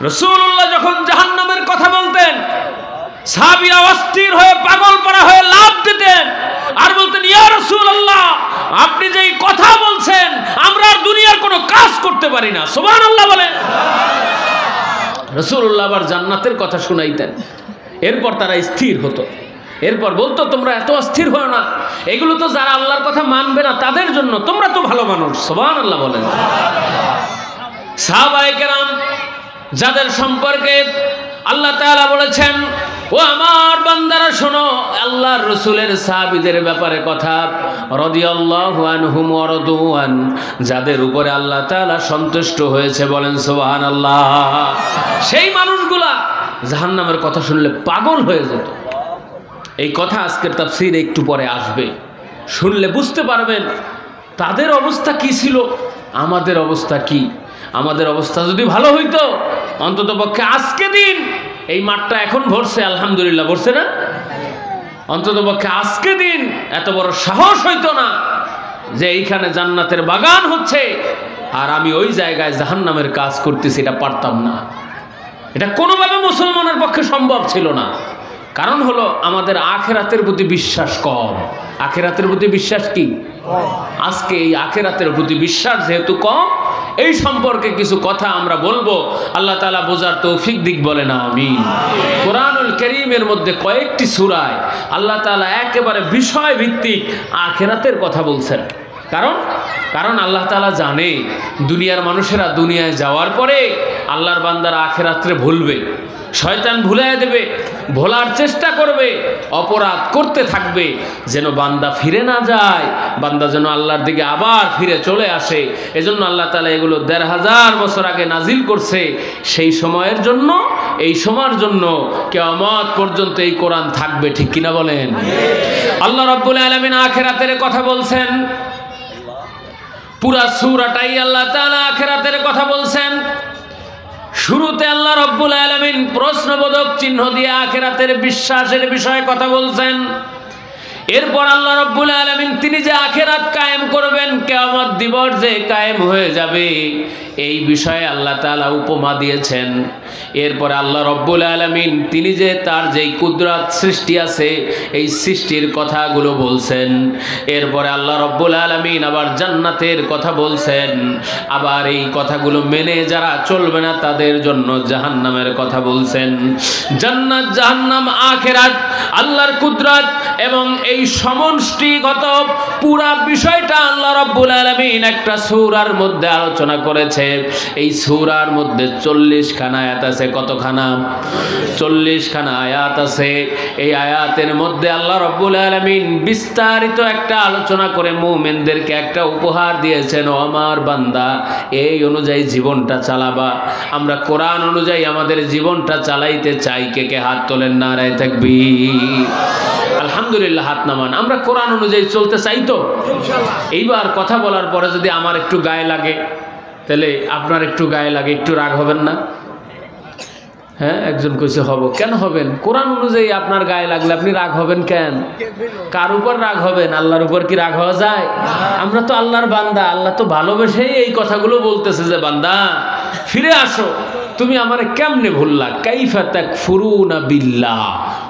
রাসূলুল্লাহ যখন জাহান্নামের কথা বলতেন, সাহাবীরা অস্থির হয়ে পাগল পারা হয়ে লাফ দিতেন আর বলতেন, ইয়া রাসূলুল্লাহ, আপনি যে এই কথা বলছেন আমরা আর দুনিয়ার কোনো কাজ করতে পারি না। সুবহানাল্লাহ বলেন। রাসূলুল্লাহ আবার জান্নাতের কথা শুনাইতেন। এরপর তারা স্থির হতো। এরপর বলতো, তোমরা এত অস্থির হও না, এগুলো তো যারা আল্লাহর কথা মানবে না তাদের জন্য, তোমরা তো ভালো মানুষ। সুবহানাল্লাহ বলেন। সাহাবায়ে কেরাম যাদের সম্পর্কে আল্লাহ তাআলা বলেছেন, ও আমার বান্দারা শোনো, আল্লাহর রাসূলের সাহাবীদের ব্যাপারে কথা, রাদিয়াল্লাহু আনহুম ওয়া রাদু আন, যাদের উপরে আল্লাহ তাআলা সন্তুষ্ট হয়েছে, বলেন সুবহানাল্লাহ। সেই মানুষগুলা জাহান্নামের কথা শুনলে পাগল হয়ে যেত। এই কথা আজকের তাফসীরে একটু পরে আসবে, শুনলে বুঝতে পারবেন তাদের অবস্থা কি ছিল, আমাদের অবস্থা কি। আমাদের অবস্থা যদি ভালো হইতো, অন্তত পক্ষে আজকে দিন এই মাঠটা এখন ভরছে, আলহামদুলিল্লাহ, ভরছে না? অন্তত পক্ষে আজকে দিন এত বড় সাহস হইতো না যে এইখানে জান্নাতের বাগান হচ্ছে আর আমি ওই জায়গায় জাহান্নামের কাজ করতেছি, এটা পারতাম না। এটা কোনোভাবে মুসলমানের পক্ষে সম্ভব ছিল না। কারণ হলো আমাদের আখিরাতের প্রতি বিশ্বাস কম। আখিরাতের প্রতি বিশ্বাস কি? আজকে এই আখিরাতের প্রতি বিশ্বাস যেহেতু কম, এই সম্পর্কে কিছু কথা আমরা বলবো, আল্লাহ তাআলা বোঝার তৌফিক দিক, বলে না আমিন। কোরআনুল কারীমের মধ্যে কয়েকটি সূরায় আল্লাহ তাআলা একেবারে বিষয় ভিত্তিক আখিরাতের কথা বলছেন। কারণ আল্লাহ তাআলা জানে দুনিয়ার মানুষেরা দুনিয়ায় যাওয়ার পরে আল্লাহর বান্দারা আখিরাতে ভুলবে, শয়তান ভুলিয়ে দেবে, ভোলার চেষ্টা করবে, অপরাধ করতে থাকবে, যেন বান্দা ফিরে না যায়, বান্দা যেন আল্লাহর দিকে আবার ফিরে চলে আসে। এজন্য আল্লাহ তাআলা এগুলো ১৫০০ বছর আগে নাজিল করছে। সেই সময়ের জন্য, এই সময়ের জন্য কিয়ামত পর্যন্ত এই কোরআন থাকবে, ঠিক কিনা বলেন? আল্লাহ রাব্বুল আলামিন আখিরাতের কথা বলছেন। পুরা সূরাটাই আল্লাহ তাআলা আখিরাতের কথা বলছেন। শুরুতে আল্লাহ রাব্বুল আলামিন প্রশ্নবোধক চিহ্ন দিয়ে আখিরাতের বিশ্বাসের বিষয়ে কথা বলছেন। এরপর আল্লাহ রাব্বুল আলামিন তিনি যে আখিরাত কায়েম করবেন, কিয়ামত দিবস যে কায়েম হয়ে যাবে, এই বিষয়ে আল্লাহ তাআলা উপমা দিয়েছেন। এরপর আল্লাহ রাব্বুল আলামিন তিনি যে তার যেই কুদরত সৃষ্টি আছে, এই সৃষ্টির কথাগুলো বলছেন। এরপরে আল্লাহ রাব্বুল আলামিন আবার জান্নাতের কথা বলছেন। আবার এই কথাগুলো মেনে যারা চলবে না তাদের জন্য জাহান্নামের কথা বলছেন। জান্নাত, জাহান্নাম, আখিরাত, আল্লাহর কুদরত এবং এই সমষ্টিগত পুরা বিষয়টা আল্লাহ রাব্বুল আলামিন একটা সূরার মধ্যে আলোচনা করেছে। এই সূরার মধ্যে 40 খানা আয়াত আছে। কতখানা? 40 খানা আয়াত আছে। এই আয়াতের মধ্যে আল্লাহ রাব্বুল আলামিন বিস্তারিত একটা আলোচনা করে মুমিনদেরকে একটা উপহার দিয়েছেন, ও আমার বান্দা, এই অনুযায়ী জীবনটা চালাবা। আমরা কোরআন অনুযায়ী আমাদের জীবনটা চালাইতে চাই। কে কে হাত তোলেন? নারায়ে তাকবীর। আলহামদুলিল্লাহ, হাত নামান। আমরা কোরআন অনুযায়ী চলতে চাই তো ইনশাআল্লাহ। এইবার কথা বলার পরে যদি আমার একটু গায়ে লাগে, তাহলে আপনার একটু গায়ে লাগে, একটু রাগ হবেন না? হ্যাঁ, একজন কইছে হব। কেন হবেন? কোরআন অনুযায়ী আপনার গায়ে লাগলে আপনি রাগ হবেন কেন? কার উপর রাগ হবেন? আল্লাহর উপর কি রাগ হওয়া যায়? আমরা তো আল্লাহর বান্দা। আল্লাহ তো ভালোবেসেই এই কথাগুলো বলতেছে যে বান্দা ফিরে আসো, তুমি আমারে কেমনে ভুললা? কাইফা তাকফুরুনা বিল্লাহ,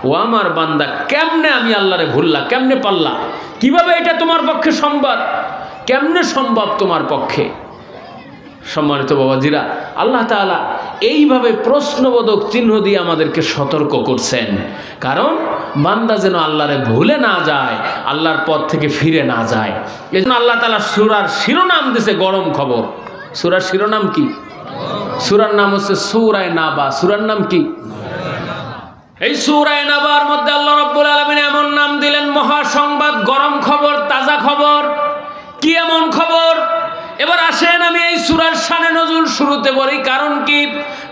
ও আমার বান্দা কেমনে আমি আল্লাহরে ভুললা, কেমনে পারলা? কিভাবে এটা তোমার পক্ষে সম্ভব? কেমনে সম্ভব তোমার পক্ষে? সম্মানিত বাবাজিরা, আল্লাহ তাআলা এইভাবে প্রশ্নবোধক চিহ্ন দিয়ে আমাদেরকে সতর্ক করছেন। কারণ বান্দা যেন আল্লাহরে ভুলে না যায়, আল্লাহর পথ থেকে ফিরে না যায়। এই জন্য আল্লাহ তাআলা সূরার শিরোনাম দিয়েছে গরম খবর। সূরার শিরোনাম কি? সূরার নাম হচ্ছে সূরায়ে নাবা। সূরার নাম কি? এই সূরায়ে নাবার মধ্যে আল্লাহ রাব্বুল আলামিন এমন নাম দিলেন, মহা সংবাদ, গরম খবর, তাজা খবর। কি এমন খবর? এবার আসেন আমি এই সূরার শানে নজুল শুরুতে বলি। কারণ কি?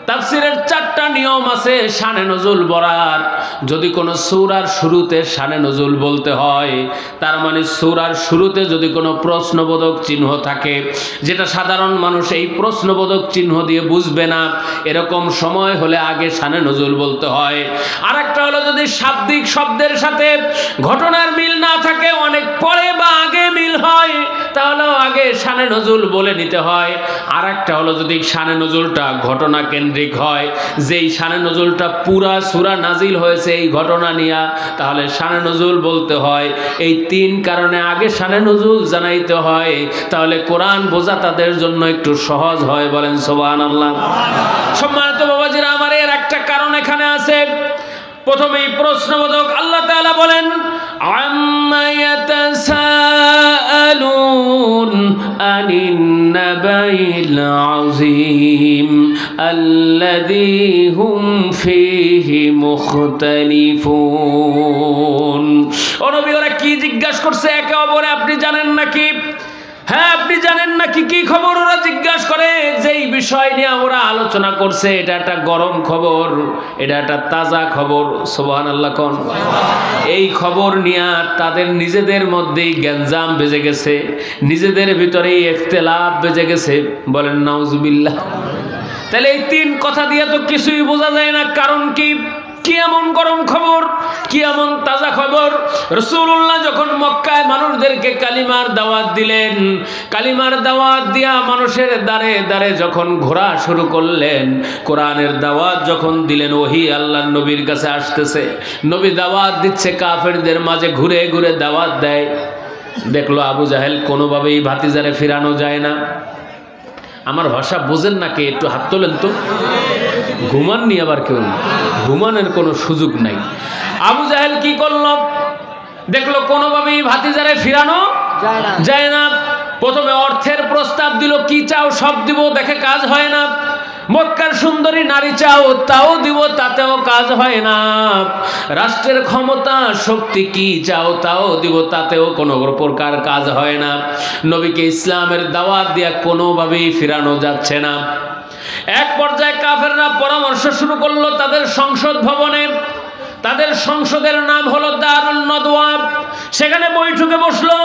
তাফসীরের 4টা নিয়ম আছে শানে নজুল বলার। যদি কোনো সূরার শুরুতে শানে নজুল বলতে হয়, তার মানে সূরার শুরুতে যদি কোনো প্রশ্নবোধক চিহ্ন থাকে, যেটা সাধারণ মানুষ এই প্রশ্নবোধক চিহ্ন দিয়ে বুঝবে না, এরকম সময় হলে আগে শানে নজুল বলতে হয়। আর একটা হলো যদি শাব্দিক শব্দের সাথে ঘটনার মিল না থাকে, অনেক পরে বা আগে মিল হয়, তাহলেও আগে শানে নজুল বলে নিতে হয়। আর একটা হলো যদি শানে নজুলটা ঘটনা কেন্দ্রিক কেন্দ্রিক হয়, যেই শানে নজুলটা পুরা সূরা নাজিল হয়েছে এই ঘটনা নিয়ে, তাহলে শানে নজুল বলতে হয়। এই 3 কারণে আগে শানে নজুল জানাইতে হয়, তাহলে কোরআন বোঝা তাদের জন্য একটু সহজ হয়। বলেন সুবহানাল্লাহ। সম্মানিত বাবাজিরা আমার, এর একটা কারণ এখানে আছে। প্রথমেই প্রশ্নবোধক আল্লাহ তাআলা বলেন, আম্মা ইয়াতাসাআলুন আনিন নাবাইল আযীম আল্লাযী হুম ফীহি মুখতালিফুন। ও নবী, ওরা কি জিজ্ঞাসা করছে একে অপরে, আপনি জানেন নাকি? হ্যাঁ, আপনি জানেন নাকি কি খবর ওরা জিজ্ঞাসা করে? যেই বিষয় নিয়ে ওরা আলোচনা করছে এটা একটা গরম খবর, এটা একটা তাজা খবর। সুবহানাল্লাহ কোন। এই খবর নিয়ে তাদের নিজেদের মধ্যেই গ্যাঞ্জাম বেজে গেছে, নিজেদের ভিতরেই ইখতিলাফ বেজে গেছে। বলেন নাউজুবিল্লাহ। তাহলে এই 3 কথা দিয়ে তো কিছুই বোঝা যায় না। কারণ কি? কি এমন গরম খবর, কি এমন তাজা খবর? রাসূলুল্লাহ যখন মক্কায় মানুষদেরকে কালিমার দাওয়াত দিলেন, কালিমার দাওয়াত দিয়া মানুষের দ্বারে দ্বারে যখন ঘোরা শুরু করলেন, কোরআনের দাওয়াত যখন দিলেন, ওহী আল্লাহর নবীর কাছে আসতেছে, নবী দাওয়াত দিচ্ছে, কাফেরদের মাঝে ঘুরে ঘুরে দাওয়াত দেয়। দেখলো আবু জাহেল কোনোভাবেই ভাতিজারে ফিরানো যায় না। আমার ভাষা বোঝেন নাকি? একটু হাত তোলেন তো। ঘুমাননি আবার কেউ? ঘুমানোর কোনো সুযোগ নাই। আবু জাহেল কি করলো? দেখলো কোনোভাবেই ভাতিজারে ফিরানো যায় না। প্রথমে অর্থের প্রস্তাব দিল, কি চাও সব দিব, দেখে কাজ হয় না। মক্কার সুন্দরী নারী চাও, তাও দিব, তাতেও কাজ হয় না। রাষ্ট্রের ক্ষমতা শক্তি কি চাও, তাও দিব, তাতেও কোনো প্রকার কাজ হয় না। নবীকে ইসলামের দাওয়াত দিয়া কোনোভাবেই ফিরানো যাচ্ছে না। এক পর্যায়ে কাফেররা পরামর্শ শুরু করলো তাদের সংসদ ভবনে। তাদের সংসদের নাম হলো দারুন নদওয়া। সেখানে বৈঠকে বসলো,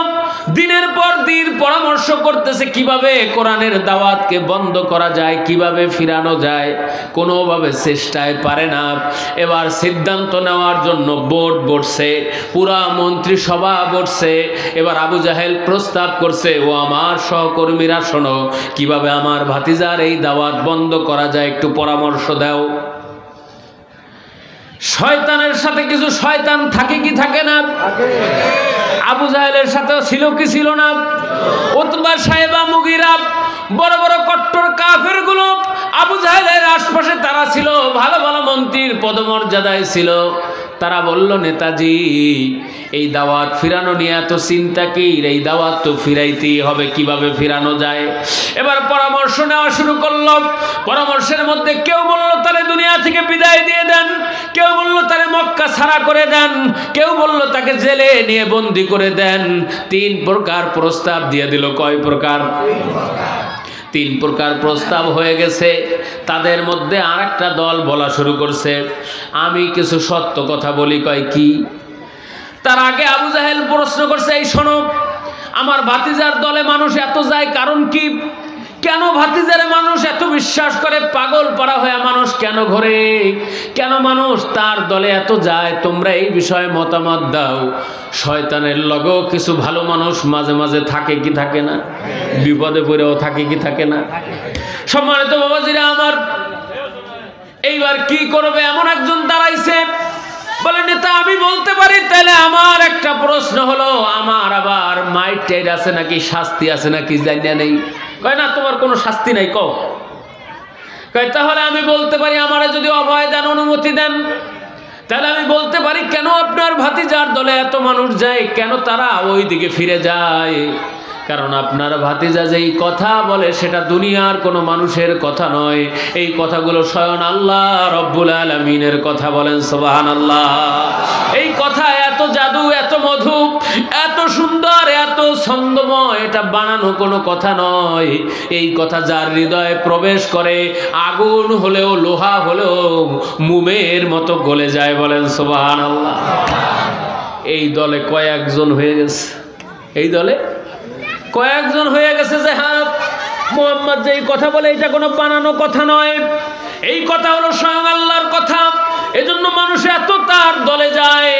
দিনের পর দিন পরামর্শ করতেছে কিভাবে কোরআনের দাওয়াতকে বন্ধ করা যায়, কিভাবে ফিরানো যায়। কোনোভাবে চেষ্টায় পারে না। এবার সিদ্ধান্ত নেওয়ার জন্য বোর্ড বসছে, পুরা মন্ত্রিসভা বসছে। এবার আবু জাহেল প্রস্তাব করছে, ও আমার সহকর্মীরা শোনো, কিভাবে আমার ভাতিজার এই দাওয়াত বন্ধ করা যায় একটু পরামর্শ দাও। শয়তানের সাথে কিছু শয়তান থাকে কি থাকে না? আবু জাহেলের সাথেও ছিল কি ছিল না? উতবা, সাইবা, মুগিরা, বড় বড় কট্টর কাফের গুলো আবু জাহেলের আশপাশে তারা ছিল, ভালো ভালো মন্ত্রীর পদমর্যাদায় ছিল। তারা বলল, নেতাজি এই দাওয়াত ফিরানো নিয়ে এত চিন্তা কি? এই দাওয়াত তো ফিরাইতেই হবে, কিভাবে ফিরানো যায়? এবার পরামর্শ নেওয়া শুরু করলো। পরামর্শের মধ্যে কেউ বলল তারে দুনিয়া থেকে বিদায় দিয়ে দেন, কেউ বলল তারে মক্কা ছাড়া করে দেন, কেউ বলল তাকে জেলে নিয়ে বন্দি করে দেন। 3 প্রকার প্রস্তাব দিয়ে দিল। কয় প্রকার? 3 প্রকার প্রস্তাব হয়ে গেছে। তাদের মধ্যে আরেকটা দল বলা শুরু করছে, আমি কিছু সত্য কথা বলি। কয় কি? তার আগে আবু জাহেল প্রশ্ন করছে, এই শোনো, আমার ভাতিজার দলে মানুষ এত যায় কারণ কি? কেন ভাতিজারে মানুষ এত বিশ্বাস করে? পাগল পাড়া হয়ে মানুষ কেন ঘরে? কেন মানুষ তার দলে এত যায়? তোমরা এই বিষয়ে মতামত দাও। শয়তানের লগেও কিছু ভালো মানুষ মাঝে মাঝে থাকে কি থাকে না? বিপদে পড়েও থাকে কি থাকে না? সম্মানিত বাবাজিরা আমার, এইবার কি করবে? এমন একজন দাঁড়াইছে, বলে, নেতা আমি বলতে পারি। তাহলে আমার একটা প্রশ্ন হলো, আমার আবার মাইট টাইট আছে নাকি, শাস্তি আছে নাকি জানিয়া নেই? কয় না, তোমার কোনো শাস্তি নাই। কয় তাহলে আমি বলতে পারি, আমারে যদি অভয় দেন, অনুমতি দেন, তাহলে আমি বলতে পারি কেন আপনার ভাতিজার দলে এত মানুষ যায়, কেন তারা ওই দিকে ফিরে যায়? কারণ আপনার ভাতিজা যেই কথা বলে সেটা দুনিয়ার কোনো মানুষের কথা নয়। এই কথাগুলো স্বয়ং আল্লাহ রব্বুল আলামিনের কথা। বলেন সুবহানাল্লাহ। এই কথা এত জাদু, এত মধু, এত সুন্দর, এত ছন্দময়, এটা বানানো কোনো কথা নয়। এই কথা যার হৃদয়ে প্রবেশ করে, আগুন হলেও লোহা হলেও মোমের মতো গলে যায়। বলেন সুবহানাল্লাহ। এই দলে কয়েকজন হয়ে গেছে, এই দলে কয়েকজন হয়ে গেছে যে হ্যাঁ, মুহাম্মদ যেই কথা বলে এটা কোনো বানানো কথা নয়, এই কথা হলো স্বয়ং আল্লাহর কথা। এজন্য মানুষ এত তার দলে যায়।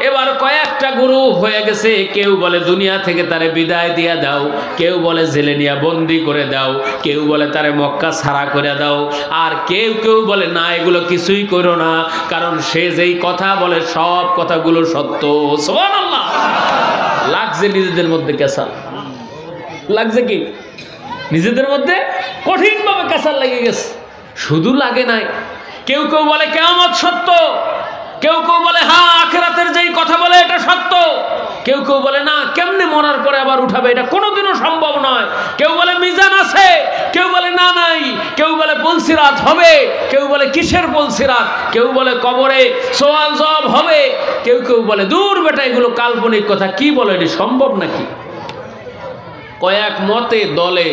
এবার কয়েকটা গ্রুপ হয়ে গেছে, কেউ বলে দুনিয়া থেকে তারে বিদায় দিয়ে দাও, কেউ বলে জেলে নিয়ে বন্দি করে দাও, কেউ বলে তারে মক্কা ছাড়া করে দাও, আর কেউ কেউ বলে না এগুলো কিছুই করো না, কারণ সে যেই কথা বলে সব কথাগুলো সত্য। সুবহানাল্লাহ। লাগছে নিজেদের মধ্যে কেসাল, লাগছে কি নিজেদের মধ্যে কঠিনভাবে কেসাল লেগে গেছে। শুধু লাগে নাই, কেউ কেউ বলে কিয়ামত সত্য, কেউ কেউ বলে হ্যাঁ আখিরাতের যেই কথা বলে এটা সত্য, কেউ কেউ বলে না কেমনে মরার পরে আবার উঠাবে এটা কোনোদিনও সম্ভব নয়, কেউ বলে মিজান আছে, কেউ বলে না নাই, কেউ বলে পুলসিরাত হবে, কেউ বলে কিসের পুলসিরাত, কেউ বলে কবরে সওয়াল জবাব হবে, কেউ কেউ বলে দূর বেটা এগুলো কাল্পনিক কথা, কি বলে এটি সম্ভব নাকি। কয়েক মতে দলে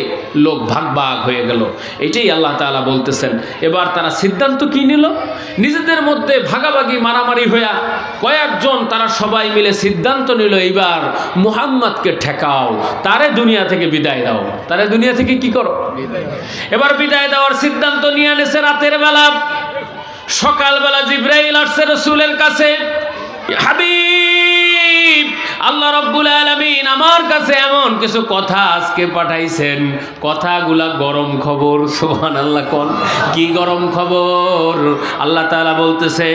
লোক ভাগ ভাগ হয়ে গেল। এটাই আল্লাহ তাআলা বলতেছেন। এবার তারা সিদ্ধান্ত কি নিল, নিজেদের মধ্যে ভাগাভাগি মারামারি হইয়া কয়েকজন তারা সবাই মিলে সিদ্ধান্ত নিল এইবার মুহাম্মদকে ঠেকাও, তারে দুনিয়া থেকে বিদায় দাও, তারে দুনিয়া থেকে কি করো এবার বিদায় দেওয়ার সিদ্ধান্ত নিয়ে এনেছে। রাতের বেলা, সকালবেলা জিবরাইল আসছে রাসূলের কাছে, হাবিব আল্লাহ রাব্বুল আলামিন আমার কাছে এমন কিছু কথা আজকে পাঠাইছেন, কথাগুলা গরম খবর। সুবহানাল্লাহ। কোন কি গরম খবর? আল্লাহ তাআলা বলতেছে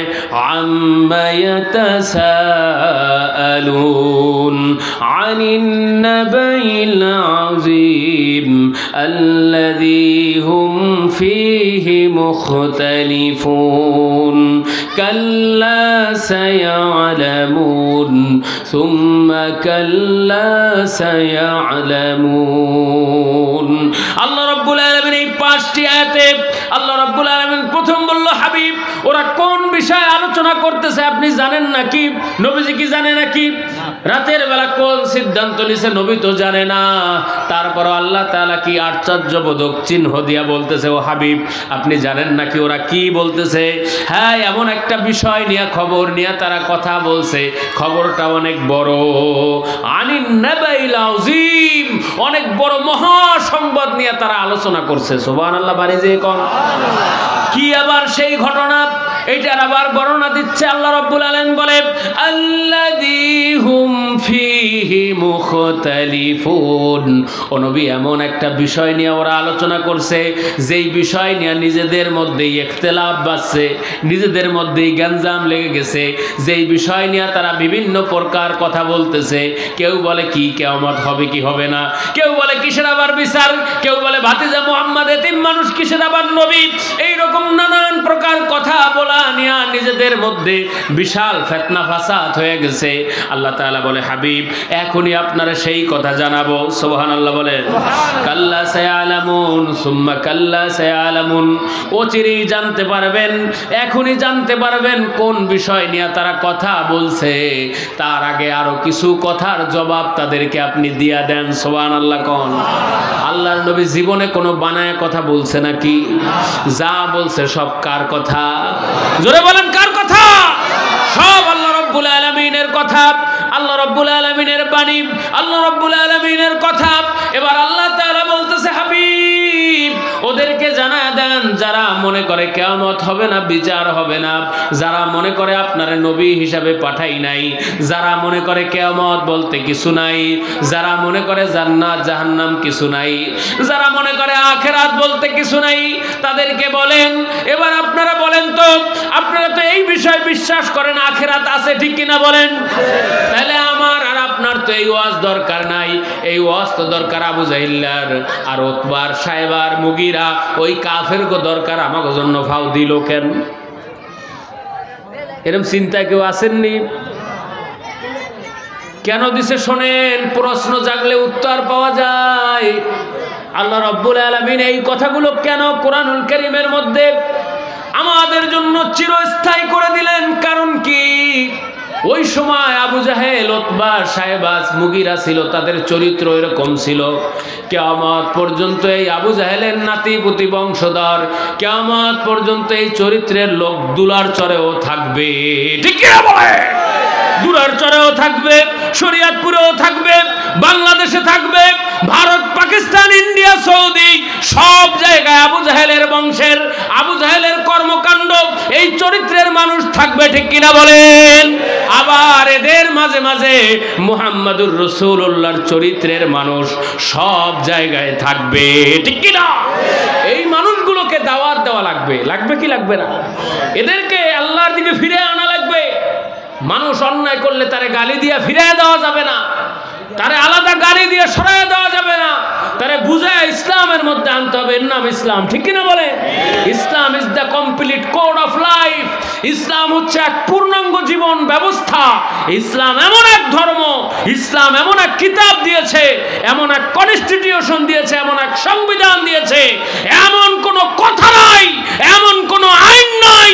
আম্মা ইয়াতাসাআলুন আনিন নাবাইল আযীম আল্লাযী হুম ফীহি মুখতালিফুন কাল্লা সায়ালামুন সুম্মা কাল্লা সায়ালামুন। আল্লাহ রাব্বুল আলামিন এই 5টি আয়াতে আল্লাহ রাব্বুল আলামিন প্রথম বলল, হাবিব ওরা কোন বিষয়ে আলোচনা করতেছে আপনি জানেন নাকি? নবীজি কি জানে নাকি? রাতের বেলা কোন সিদ্ধান্ত নিছে নবী তো জানে না। তারপর আল্লাহ তাআলা কি আশ্চর্যবোধক চিহ্ন দিয়া বলতেছে, ও হাবিব আপনি জানেন নাকি ওরা কি বলতেছে? হ্যাঁ, এমন একটা বিষয় নিয়ে খবর নিয়ে তারা কথা বলছে, খবরটা অনেক বড়। আনিন নাবাইল আযীম, অনেক বড় মহা সংবাদ নিয়ে তারা আলোচনা করছে। সুবহানাল্লাহ। বাড়ি যে কোন কি আবার সেই ঘটনা, এটার আবার বর্ণনা দিচ্ছে আল্লাহ রাব্বুল আলামিন বলে আল্লাযী হুম ফীহি মুখতালিফুন। ও নবী এমন একটা বিষয় নিয়ে ওরা আলোচনা করছে যেই বিষয় নিয়ে নিজেদের মধ্যেই ইখতিলাফ বাজছে, নিজেদের মধ্যেই গ্যাঞ্জাম লেগে গেছে, যেই বিষয় নিয়ে তারা বিভিন্ন প্রকার কথা বলতেছে। কেউ বলে কি কিয়ামত হবে কি হবে না, কেউ বলে কিসের আবার বিচার, কেউ বলে ভাতিজা মুহাম্মদ এতিম মানুষ কিসের আবার নবী, এইরকম নানান প্রকার কথা বলা নিয়ে নিজেদের মধ্যে বিশাল ফিতনা ফাসাদ হয়ে গেছে। আল্লাহ তাআলা বলে, হাবিব এখনই আপনারা সেই কথা জানাবো। সুবহানাল্লাহ বলেন। কাল্লা সায়ালামুন সুম্মা কাল্লা সায়ালামুন, অচিরেই জানতে পারবেন, এখনই জানতে পারবেন কোন বিষয় নিয়ে তারা কথা বলছে। তার আগে আরো কিছু কথার জবাব তাদেরকে আপনি দিয়া দেন। সুবহানাল্লাহ। কোন আল্লাহর নবী জীবনে কোনো বানায়া কথা বলছে নাকি? যা বলছে সব কার কথা? জোরে বলেন কার কথা? সব আল্লাহ রাব্বুল আলামিনের কথা, আল্লাহ রাব্বুল আলামিনের বাণী, আল্লাহ রাব্বুল আলামিনের কথা। এবার আল্লাহ তাআলা বলতেছে, হাবিব ওদেরকে জানায় দেন যারা মনে করে কিয়ামত হবে না, বিচার হবে না, যারা মনে করে আপনারে নবী হিসাবে পাঠাই নাই, যারা মনে করে কিয়ামত বলতে কিছু নাই, যারা মনে করে জান্নাত জাহান্নাম কিছু নাই, যারা মনে করে আখিরাত বলতে কিছু নাই, তাদেরকে বলেন এবার আপনারা বলেন তো, আপনারা তো এই বিষয়ে বিশ্বাস করেন আখিরাত আছে, ঠিক কিনা বলেন? তাহলে আমার আর আপনার তো এই ওয়াজ দরকার নাই, এই ওয়াজ তো দরকার আবু জাহিল্লার আর উতবার সাহেবার মুগিরা, ওই কাফের গো দরকার আমাকে জন্য ফাও দিল কেন? এরকম চিন্তায় কেউ আসেননি? কেন দিছে শোনেন, প্রশ্ন জাগলে উত্তর পাওয়া যায়। আল্লাহ রাব্বুল আলামিন এই কথাগুলো কেন কোরআনুল কারীমের মধ্যে আমাদের জন্য চিরস্থায়ী করে দিলেন? কারণ কি? ওই সময় আবু জাহেল, উতবা, সাহেবা, মুগিরা ছিল, তাদের চরিত্র এরকম ছিল। কিয়ামত পর্যন্ত এই আবু জাহেলের নাতি-পুতি বংশধর, কিয়ামত পর্যন্ত এই চরিত্রের লোক দুলার চরেও থাকবে। ঠিক কি বলে? দুলার চরেও থাকবে, শরীয়তপুরেও থাকবে, বাংলাদেশে থাকবে, ভারত, পাকিস্তান, ইন্ডিয়া, সৌদি, সব জায়গায় আবু জাহেলের বংশের, আবু জাহেলের কর্মকাণ্ড, এই চরিত্রের মানুষ থাকবে, ঠিক কিনা বলেন? আবার এদের মাঝে মাঝে মুহাম্মাদুর রাসূলুল্লাহর চরিত্রের মানুষ সব জায়গায় থাকবে, ঠিক কিনা? এই মানুষগুলোকে দাওয়াত দেওয়া লাগবে, লাগবে কি লাগবে না? এদেরকে আল্লাহর দিকে ফিরে আনা লাগবে। মানুষ অন্যায় করলে তারে গালি দিয়ে ফিরিয়ে দেওয়া যাবে না, তারে আলাদা গালি দিয়ে সরাইয়া দেওয়া যাবে না, তারে বুঝায় ইসলামের মধ্যে আনতে হবে। এর নাম ইসলাম, ঠিক কিনা বলে? Islam is the complete code of life. ইসলাম হচ্ছে এক পূর্ণাঙ্গ জীবন ব্যবস্থা। ইসলাম এমন এক ধর্ম, ইসলাম এমন এক কিতাব দিয়েছে, এমন এক কনস্টিটিউশন দিয়েছে, এমন এক সংবিধান দিয়েছে, এমন কোনো কথা নাই, এমন কোনো আইন নাই,